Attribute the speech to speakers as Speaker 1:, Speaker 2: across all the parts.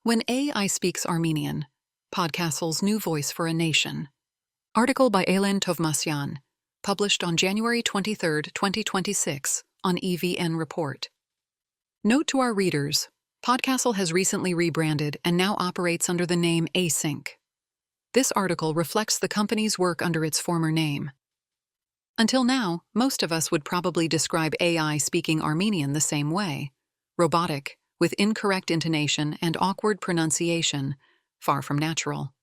Speaker 1: When AI Speaks Armenian, Podcastle's New Voice for a Nation. Article by Elen Tovmasyan, published on January 23, 2026, on EVN Report. Note to our readers, Podcastle has recently rebranded and now operates under the name Async. This article reflects the company's work under its former name. Until now, most of us would probably describe AI speaking Armenian the same way: robotic, with incorrect intonation and awkward pronunciation, far from natural.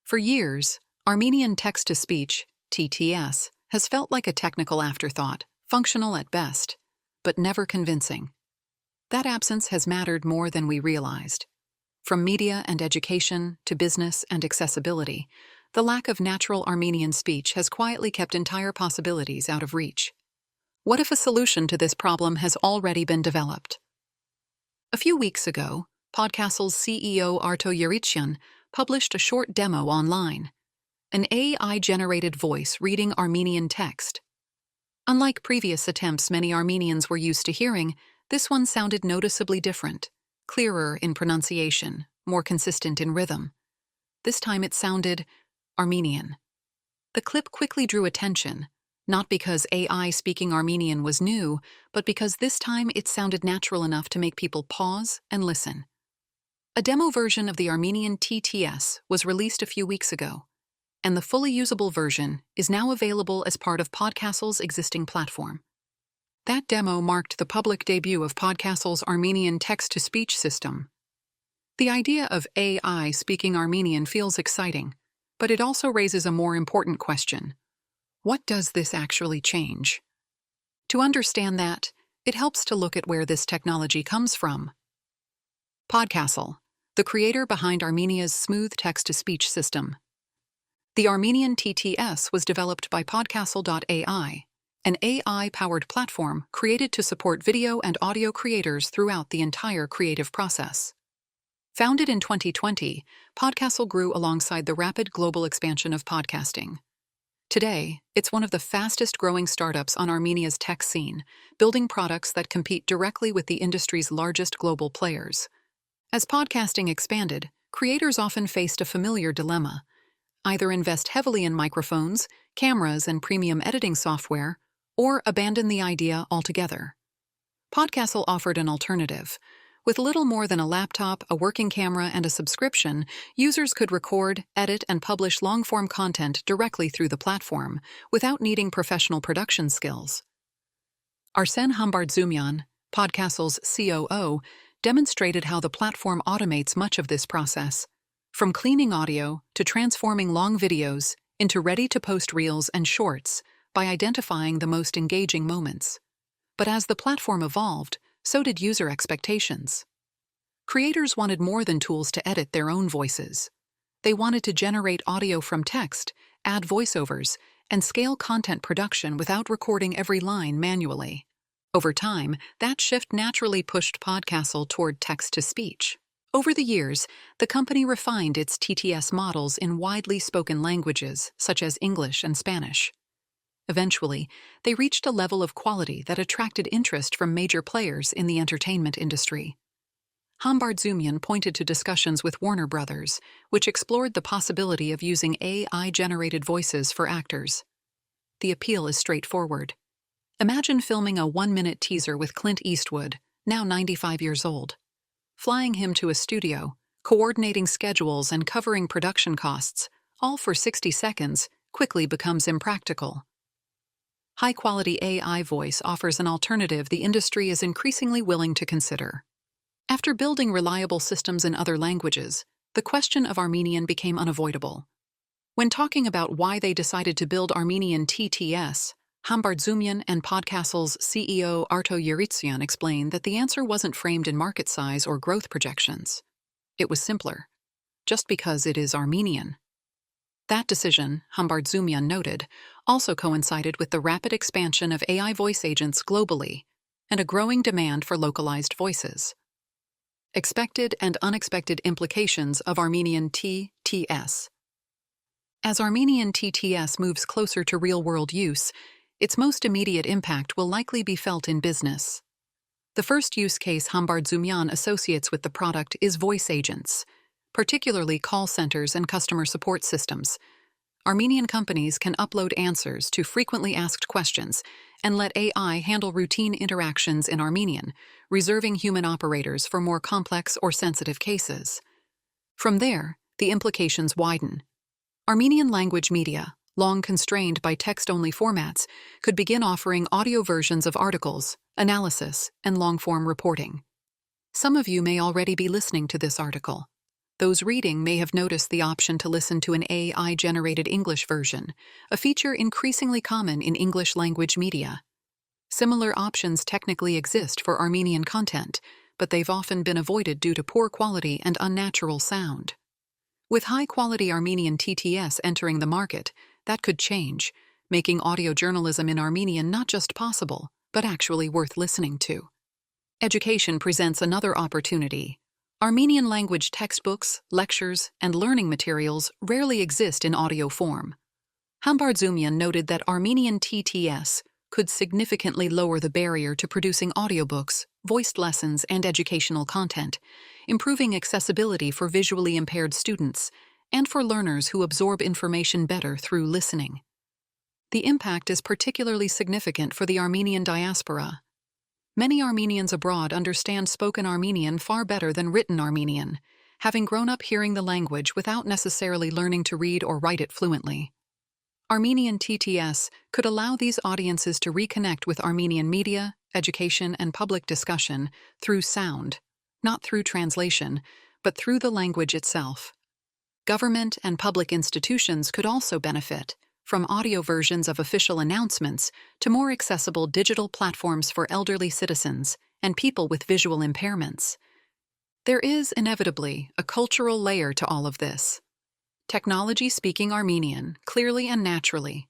Speaker 1: For years, Armenian text-to-speech, TTS, has felt like a technical afterthought, functional at best, but never convincing. That absence has mattered more than we realized. From media and education to business and accessibility, the lack of natural Armenian speech has quietly kept entire possibilities out of reach. What if a solution to this problem has already been developed? A few weeks ago, Podcastle's CEO Elen Tovmasyan published a short demo online, an AI-generated voice reading Armenian text. Unlike previous attempts many Armenians were used to hearing, this one sounded noticeably different, clearer in pronunciation, more consistent in rhythm. This time it sounded Armenian. The clip quickly drew attention, not because AI speaking Armenian was new, but because this time it sounded natural enough to make people pause and listen. A demo version of the Armenian TTS was released a few weeks ago, and the fully usable version is now available as part of Podcastle's existing platform. That demo marked the public debut of Podcastle's Armenian text-to-speech system. The idea of AI speaking Armenian feels exciting, but it also raises a more important question. What does this actually change? To understand that, it helps to look at where this technology comes from. Podcastle, the creator behind Armenia's smooth text-to-speech system. The Armenian TTS was developed by Podcastle.ai, an AI-powered platform created to support video and audio creators throughout the entire creative process. Founded in 2020, Podcastle grew alongside the rapid global expansion of podcasting. Today, it's one of the fastest-growing startups on Armenia's tech scene, building products that compete directly with the industry's largest global players. As podcasting expanded, creators often faced a familiar dilemma: either invest heavily in microphones, cameras, and premium editing software, or abandon the idea altogether. Podcastle offered an alternative. With little more than a laptop, a working camera, and a subscription, users could record, edit, and publish long-form content directly through the platform, without needing professional production skills. Arsen Hambardzumyan, Podcastle's COO, demonstrated how the platform automates much of this process, from cleaning audio to transforming long videos into ready-to-post reels and shorts by identifying the most engaging moments. But as the platform evolved, so did user expectations. Creators wanted more than tools to edit their own voices. They wanted to generate audio from text, add voiceovers, and scale content production without recording every line manually. Over time, that shift naturally pushed Podcastle toward text-to-speech. Over the years, the company refined its TTS models in widely spoken languages, such as English and Spanish. Eventually, they reached a level of quality that attracted interest from major players in the entertainment industry. Hambardzumyan pointed to discussions with Warner Brothers, which explored the possibility of using AI-generated voices for actors. The appeal is straightforward. Imagine filming a 1-minute teaser with Clint Eastwood, now 95 years old. Flying him to a studio, coordinating schedules, and covering production costs, all for 60 seconds, quickly becomes impractical. High-quality AI voice offers an alternative the industry is increasingly willing to consider. After building reliable systems in other languages, the question of Armenian became unavoidable. When talking about why they decided to build Armenian TTS, Hambardzumyan and Podcastle's CEO Elen Tovmasyan explained that the answer wasn't framed in market size or growth projections. It was simpler. Just because it is Armenian. That decision, Hambardzumyan noted, also coincided with the rapid expansion of AI voice agents globally and a growing demand for localized voices. Expected and unexpected implications of Armenian TTS. As Armenian TTS moves closer to real-world use, its most immediate impact will likely be felt in business. The first use case Tovmasyan associates with the product is voice agents, particularly call centers and customer support systems. Armenian companies can upload answers to frequently asked questions and let AI handle routine interactions in Armenian, reserving human operators for more complex or sensitive cases. From there, the implications widen. Armenian language media, long constrained by text-only formats, could begin offering audio versions of articles, analysis, and long-form reporting. Some of you may already be listening to this article. Those reading may have noticed the option to listen to an AI-generated English version, a feature increasingly common in English language media. Similar options technically exist for Armenian content, but they've often been avoided due to poor quality and unnatural sound. With high-quality Armenian TTS entering the market, that could change, making audio journalism in Armenian not just possible, but actually worth listening to. Education presents another opportunity. Armenian language textbooks, lectures, and learning materials rarely exist in audio form. Tovmasyan noted that Armenian TTS could significantly lower the barrier to producing audiobooks, voiced lessons, and educational content, improving accessibility for visually impaired students and for learners who absorb information better through listening. The impact is particularly significant for the Armenian diaspora. Many Armenians abroad understand spoken Armenian far better than written Armenian, having grown up hearing the language without necessarily learning to read or write it fluently. Armenian TTS could allow these audiences to reconnect with Armenian media, education, and public discussion through sound, not through translation, but through the language itself. Government and public institutions could also benefit, from audio versions of official announcements to more accessible digital platforms for elderly citizens and people with visual impairments. There is, inevitably, a cultural layer to all of this. Technology speaking Armenian, clearly and naturally,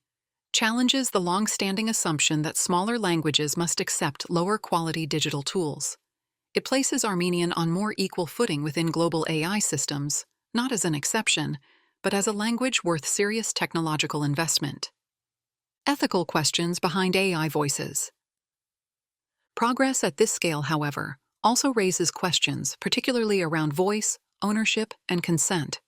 Speaker 1: challenges the long-standing assumption that smaller languages must accept lower-quality digital tools. It places Armenian on more equal footing within global AI systems, not as an exception, but as a language worth serious technological investment. Ethical questions behind AI voices. Progress at this scale, however, also raises questions, particularly around voice, ownership, and consent.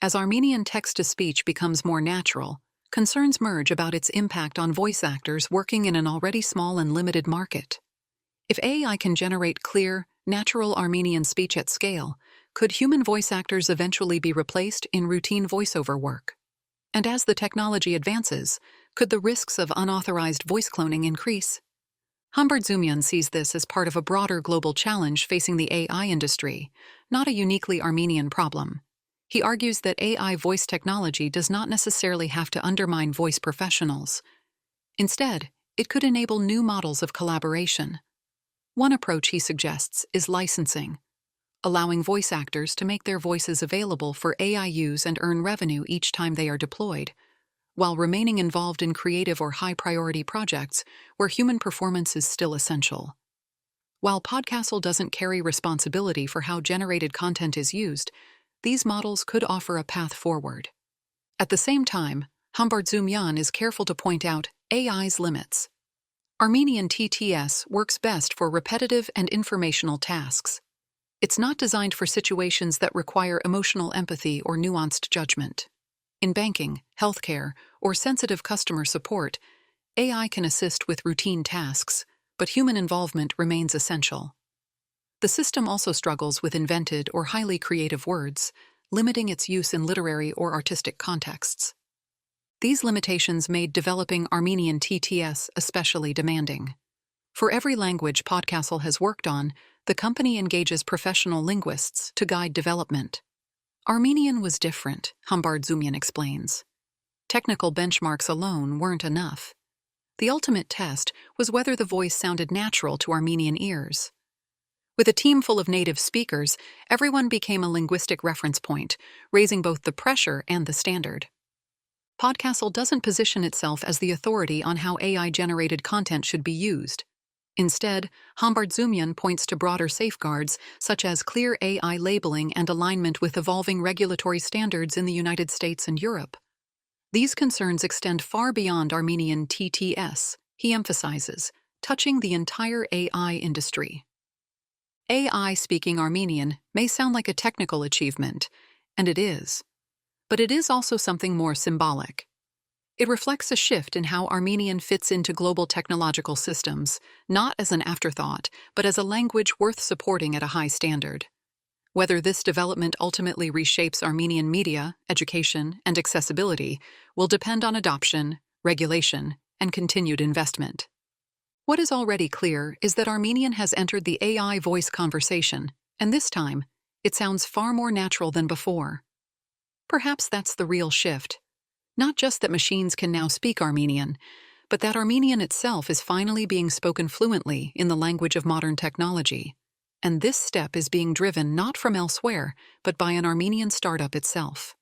Speaker 1: As Armenian text-to-speech becomes more natural, concerns merge about its impact on voice actors working in an already small and limited market. If AI can generate clear, natural Armenian speech at scale, could human voice actors eventually be replaced in routine voiceover work? And as the technology advances, could the risks of unauthorized voice cloning increase? Tovmasyan sees this as part of a broader global challenge facing the AI industry, not a uniquely Armenian problem. He argues that AI voice technology does not necessarily have to undermine voice professionals. Instead, it could enable new models of collaboration. One approach he suggests is licensing, allowing voice actors to make their voices available for AI use and earn revenue each time they are deployed, while remaining involved in creative or high-priority projects where human performance is still essential. While Podcastle doesn't carry responsibility for how generated content is used, these models could offer a path forward. At the same time, Tovmasyan is careful to point out AI's limits. Armenian TTS works best for repetitive and informational tasks. It's not designed for situations that require emotional empathy or nuanced judgment. In banking, healthcare, or sensitive customer support, AI can assist with routine tasks, but human involvement remains essential. The system also struggles with invented or highly creative words, limiting its use in literary or artistic contexts. These limitations made developing Armenian TTS especially demanding. For every language Podcastle has worked on, the company engages professional linguists to guide development. Armenian was different, Tovmasyan explains. Technical benchmarks alone weren't enough. The ultimate test was whether the voice sounded natural to Armenian ears. With a team full of native speakers, everyone became a linguistic reference point, raising both the pressure and the standard. Podcastle doesn't position itself as the authority on how AI-generated content should be used. Instead, Tovmasyan points to broader safeguards, such as clear AI labeling and alignment with evolving regulatory standards in the United States and Europe. These concerns extend far beyond Armenian TTS, he emphasizes, touching the entire AI industry. AI speaking Armenian may sound like a technical achievement, and it is. But it is also something more symbolic. It reflects a shift in how Armenian fits into global technological systems, not as an afterthought, but as a language worth supporting at a high standard. Whether this development ultimately reshapes Armenian media, education, and accessibility will depend on adoption, regulation, and continued investment. What is already clear is that Armenian has entered the AI voice conversation, and this time, it sounds far more natural than before. Perhaps that's the real shift. Not just that machines can now speak Armenian, but that Armenian itself is finally being spoken fluently in the language of modern technology. And this step is being driven not from elsewhere, but by an Armenian startup itself.